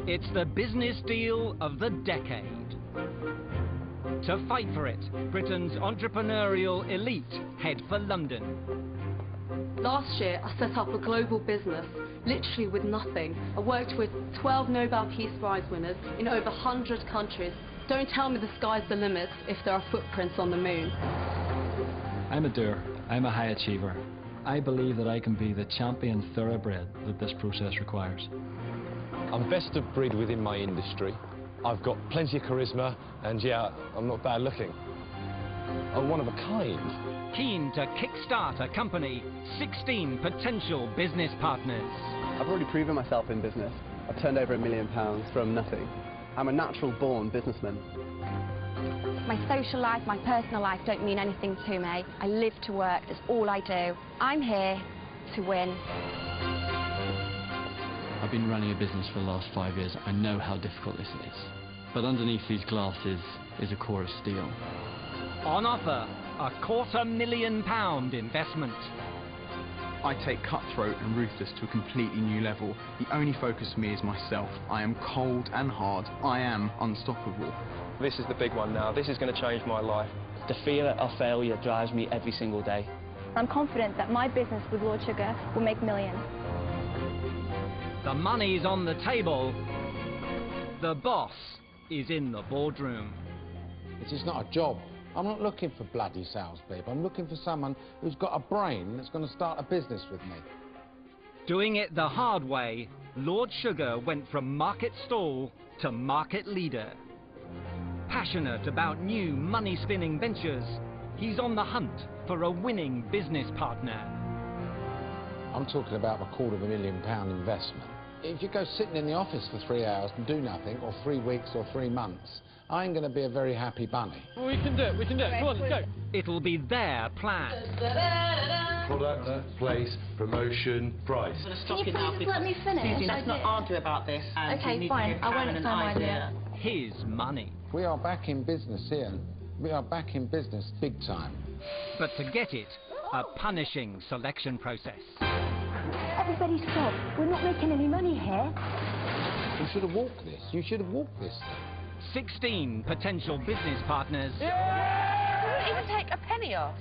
It's the business deal of the decade. To fight for it, Britain's entrepreneurial elite head for London. Last year, I set up a global business, literally with nothing. I worked with 12 Nobel Peace Prize winners in over 100 countries. Don't tell me the sky's the limit if there are footprints on the moon. I'm a doer. I'm a high achiever. I believe that I can be the champion thoroughbred that this process requires. I'm best of breed within my industry. I've got plenty of charisma, and yeah, I'm not bad looking. I'm one of a kind. Keen to kickstart a company, 16 potential business partners. I've already proven myself in business. I've turned over £1 million from nothing. I'm a natural-born businessman. My social life, my personal life don't mean anything to me. I live to work, that's all I do. I'm here to win. I've been running a business for the last 5 years. I know how difficult this is. But underneath these glasses is a core of steel. On offer, a £250,000 investment. I take cutthroat and ruthless to a completely new level. The only focus for me is myself. I am cold and hard. I am unstoppable. This is the big one now. This is going to change my life. The fear of failure drives me every single day. I'm confident that my business with Lord Sugar will make millions. The money's on the table. The boss is in the boardroom. It is not a job. I'm not looking for bloody salespeople. I'm looking for someone who's got a brain that's going to start a business with me. Doing it the hard way, Lord Sugar went from market stall to market leader. Passionate about new money-spinning ventures, he's on the hunt for a winning business partner. I'm talking about a £250,000 investment. If you go sitting in the office for 3 hours and do nothing, or 3 weeks or 3 months, I ain't going to be a very happy bunny. Well, we can do it, Come on, let's go. It'll be their plan. Product, place, promotion, price. Can you please just let me finish? Susie, let's not argue about this. Okay, fine. I won't explain my idea. His money. We are back in business here. We are back in business big time. But to get it, a punishing selection process. Everybody stop. We're not making any money here. You should have walked this. You should have walked this. 16 potential business partners. Yeah! You even take a penny off.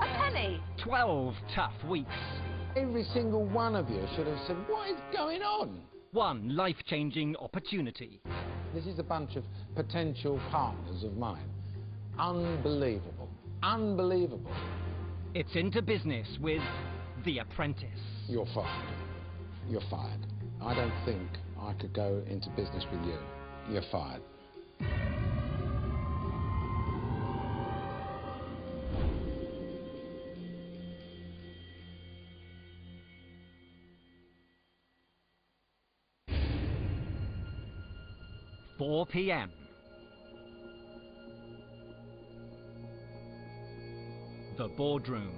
A penny. 12 tough weeks. Every single one of you should have said, what is going on? One life-changing opportunity. This is a bunch of potential partners of mine. Unbelievable. Unbelievable. It's into business with The Apprentice. You're fired. You're fired. I don't think I could go into business with you. You're fired. (4 p.m) The boardroom.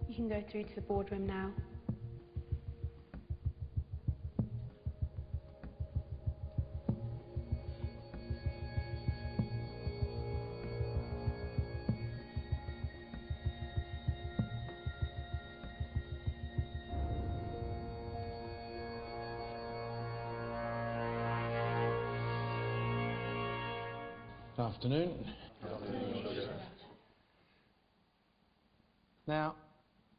You can go through to the boardroom now. Good afternoon. Now,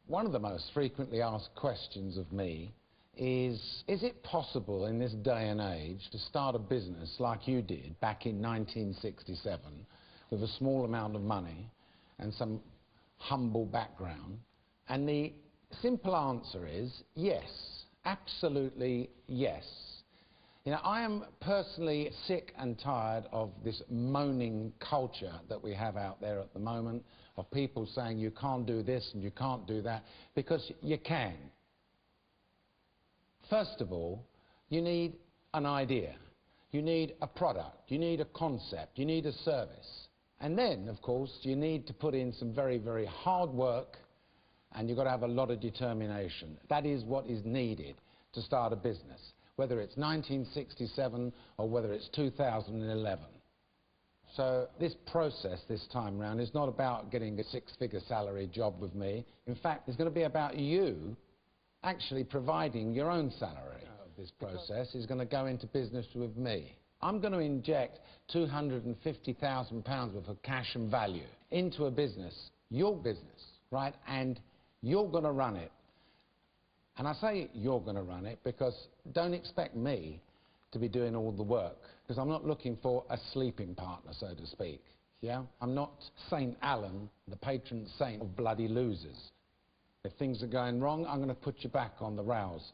one of the most frequently asked questions of me is it possible in this day and age to start a business like you did back in 1967 with a small amount of money and some humble background? And the simple answer is yes, absolutely yes. You know, I am personally sick and tired of this moaning culture that we have out there at the moment, of people saying you can't do this and you can't do that, because you can. First of all, you need an idea. You need a product. You need a concept. You need a service. And then, of course, you need to put in some very, very hard work and you've got to have a lot of determination. That is what is needed to start a business, whether it's 1967 or whether it's 2011. So this process this time round is not about getting a six-figure salary job with me. In fact, it's going to be about you actually providing your own salary. This process is going to go into business with me. I'm going to inject £250,000 worth of cash and value into a business, your business, right? And you're going to run it. And I say you're going to run it because don't expect me to be doing all the work, because I'm not looking for a sleeping partner, so to speak. Yeah? I'm not St. Alan, the patron saint of bloody losers. If things are going wrong, I'm going to put you back on the rails.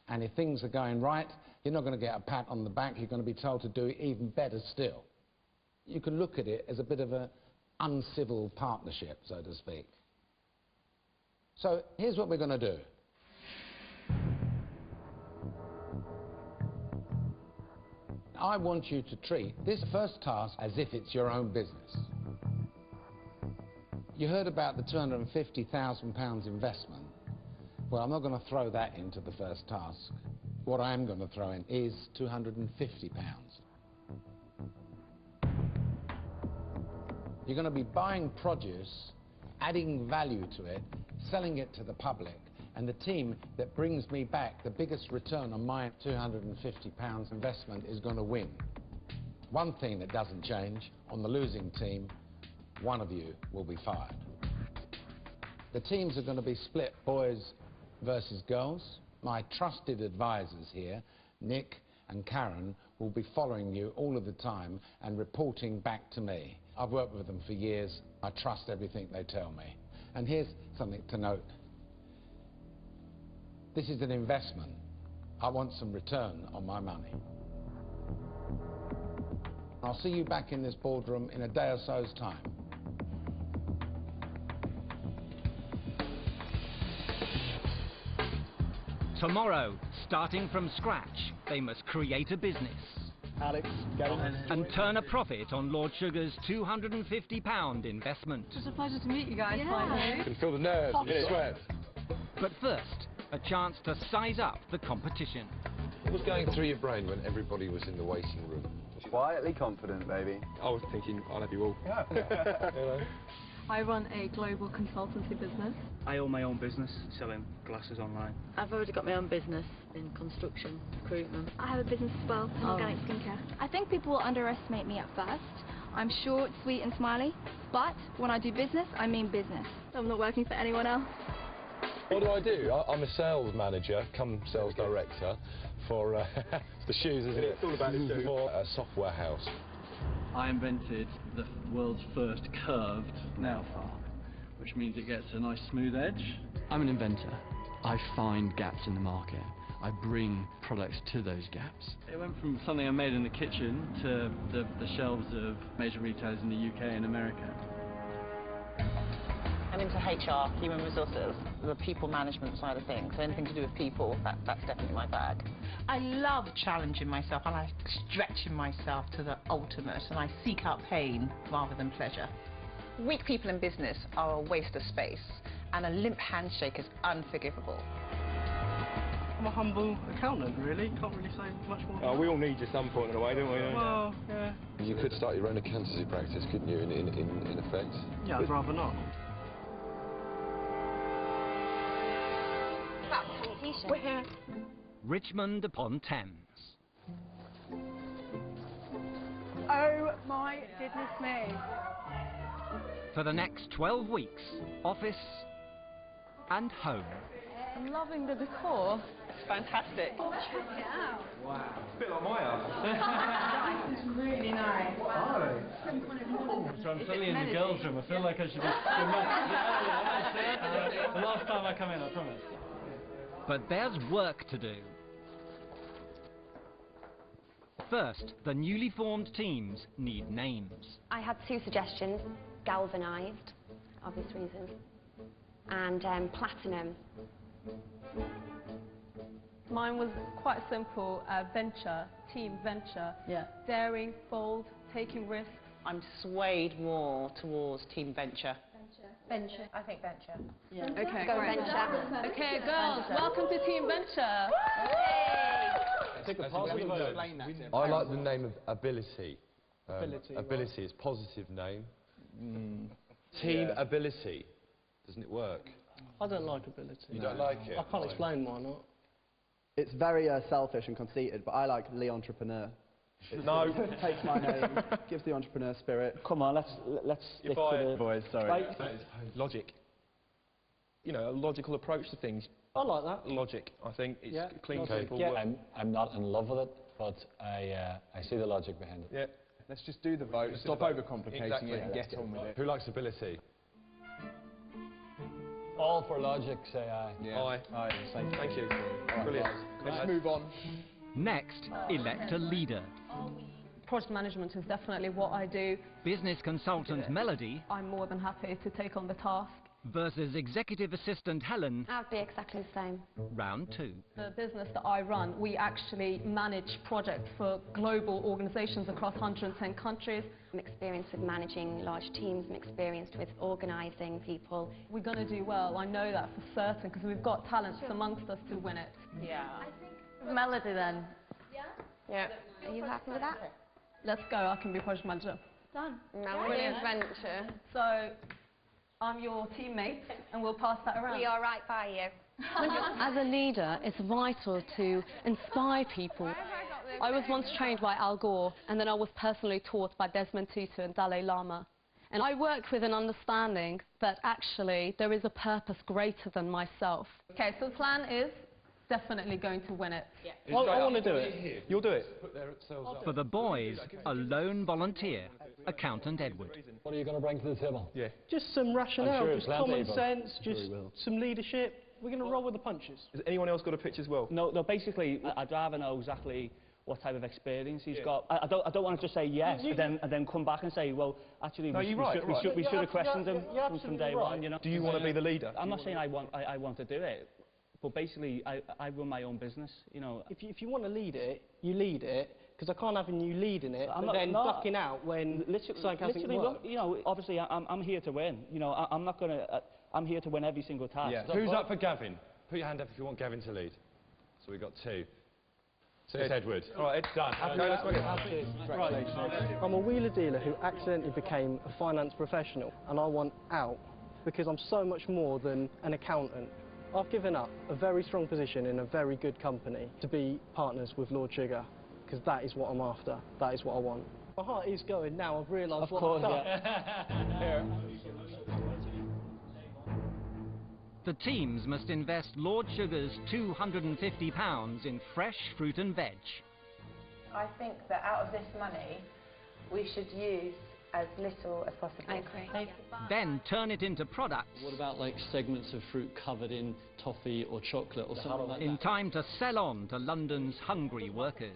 And if things are going right, you're not going to get a pat on the back, you're going to be told to do even better still. You can look at it as a bit of an uncivil partnership, so to speak. So here's what we're going to do. I want you to treat this first task as if it's your own business. You heard about the £250,000 investment. Well, I'm not going to throw that into the first task. What I am going to throw in is £250. You're going to be buying produce, adding value to it, selling it to the public, and the team that brings me back the biggest return on my £250 investment is going to win. One thing that doesn't change, on the losing team, one of you will be fired. The teams are going to be split boys versus girls. My trusted advisors here, Nick and Karen, will be following you all of the time and reporting back to me. I've worked with them for years. I trust everything they tell me. And here's something to note. This is an investment. I want some return on my money. I'll see you back in this boardroom in a day or so's time. Tomorrow, starting from scratch, they must create a business. Alex, Gavin. And turn a profit on Lord Sugar's £250 investment. It's a pleasure to meet you guys, finally. You can feel the nerves, the sweat. But first, a chance to size up the competition. What was going through your brain when everybody was in the waiting room? Quietly confident, baby. I was thinking, I'll have you all. Yeah. You know? I run a global consultancy business. I own my own business, selling glasses online. I've already got my own business in construction, recruitment. I have a business as well, in organic skincare. I think people will underestimate me at first. I'm short, sweet and smiley, but when I do business, I mean business. I'm not working for anyone else. What do? I'm a sales manager, come sales director for the shoes, isn't it? It's all about the shoes. For a software house. I invented the world's first curved nail file, which means it gets a nice smooth edge. I'm an inventor. I find gaps in the market. I bring products to those gaps. It went from something I made in the kitchen to the shelves of major retailers in the UK and America. I'm into HR, human resources, the people management side of things. So anything to do with people, that's definitely my bag. I love challenging myself. I like stretching myself to the ultimate, and I seek out pain rather than pleasure. Weak people in business are a waste of space, and a limp handshake is unforgivable. I'm a humble accountant, really. Can't really say much more. Oh, we all need you at some point in a way, don't we? Well, yeah. You could start your own accountancy practice, couldn't you, in effect? Yeah, I'd rather not. We're here. Richmond upon Thames. Oh my goodness me. For the next 12 weeks, office and home. I'm loving the decor. It's fantastic. Oh, check it out. Wow. It's a bit like my house. This is really nice. Wow. So I'm suddenly in the girls' room. I feel like I should be... The last time I come in, I promise. But there's work to do. First, the newly formed teams need names. I had two suggestions, galvanised, obvious reason, and platinum. Mine was quite simple, venture, team venture. Yeah. Daring, bold, taking risks. I'm swayed more towards team venture. Venture. I think venture. Yeah. Venture? Okay, Go great. venture. Okay, girls, welcome to Team Venture. I like the name of ability. Ability is positive name. Team ability. Doesn't it work? I don't like ability. You don't like it? I can't explain why not. It's very selfish and conceited, but I like the entrepreneur. No. Takes my name, gives the entrepreneur spirit. Come on, let's stick to the... Boys, sorry. Right. Logic. You know, a logical approach to things. I like that. Logic, I think. It's clean, simple. Yeah, I'm not in love with it, but I see the logic behind it. Yeah. Let's just do the vote, stop overcomplicating it and get on with it. Who likes ability? All for logic, say aye. Yeah. Aye. Thank you. Brilliant. Let's move on. Next, elect a leader. Project management is definitely what I do. Business consultant Melody I'm more than happy to take on the task. versus executive assistant Helen. I'd be exactly the same. Round 2. The business that I run, we actually manage projects for global organizations across 110 countries. I'm experienced with managing large teams. I'm experienced with organising people. We're going to do well. I know that for certain because we've got talents amongst us to win it. Yeah. Melody then. Yeah. Are you happy with that? Let's go. I can be project manager. Done. Melody Adventure. So I'm your teammate and we'll pass that around. We are right by you. As a leader, it's vital to inspire people. I was once trained by Al Gore, and then I was personally taught by Desmond Tutu and Dalai Lama. And I work with an understanding that actually there is a purpose greater than myself. Okay, so the plan is definitely going to win it. Yeah. I want to do it. You'll do it. For the boys, a lone volunteer, accountant Edward. What are you going to bring to the table? Yeah. Just some rationale, sure just common sense, just some leadership. We're going to roll with the punches. Has anyone else got a pitch as well? No, basically, I'd rather know exactly what type of experience he's got. I don't want to just say yes and then come back and say, well, actually, we should have questioned him from day one. You know? Do you want to be the leader? I'm not saying I want to do it, but basically, I run my own business. You know. If you want to lead it, you lead it. Because I can't have you leading it, and then ducking out when something hasn't worked. You know, obviously, I'm here to win. You know, I'm not going to. I'm here to win every single task. Yeah. Who's up for Gavin? Put your hand up if you want Gavin to lead. So we've got 2. So it's Edward. All right, it's done. Okay, let's make it. Right. I'm a wheeler dealer who accidentally became a finance professional, and I want out because I'm so much more than an accountant. I've given up a very strong position in a very good company to be partners with Lord Sugar, because that is what I'm after. That is what I want. My heart is going now. I've realised what I've done. The teams must invest Lord Sugar's £250 in fresh fruit and veg. I think that out of this money, we should use as little as possible. I agree. Then turn it into products. What about like segments of fruit covered in toffee or chocolate or something like that? In time to sell on to London's hungry workers.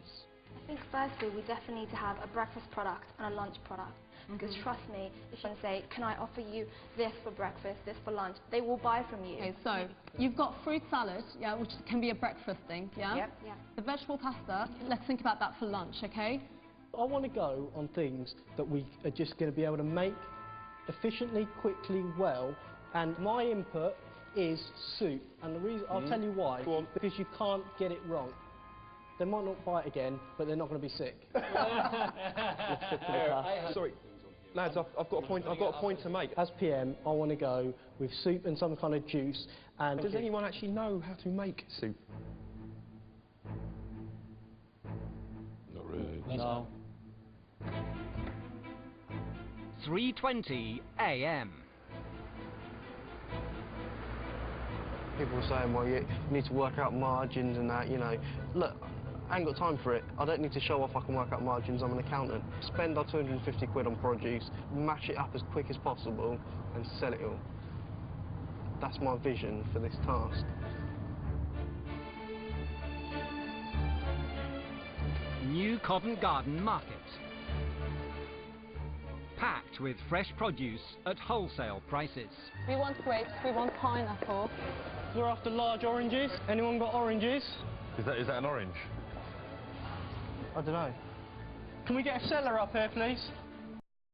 I think firstly we definitely need to have a breakfast product and a lunch product. Because trust me, if you say, can I offer you this for breakfast, this for lunch, they will buy from you. Okay, so you've got fruit salad, yeah, which can be a breakfast thing, yeah? Yep. Yeah. The vegetable pasta, let's think about that for lunch, okay? I want to go on things that we are just going to be able to make efficiently, quickly, well, and my input is soup. And the reason, I'll tell you why, because you can't get it wrong. They might not buy it again, but they're not going to be sick. Sorry, lads, I've got a point. I've got a point to make. As PM, I want to go with soup and some kind of juice. And does anyone actually know how to make soup? Not really. No. 3:20 a.m. People are saying, well, you need to work out margins and that, you know. Look, I ain't got time for it. I don't need to show off I can work out margins. I'm an accountant. Spend our 250 quid on produce, mash it up as quick as possible, and sell it all. That's my vision for this task. New Covent Garden Market. Packed with fresh produce at wholesale prices. We want grapes, we want pineapple. We're after large oranges. Anyone got oranges? Is that an orange? I don't know. Can we get a seller up here, please?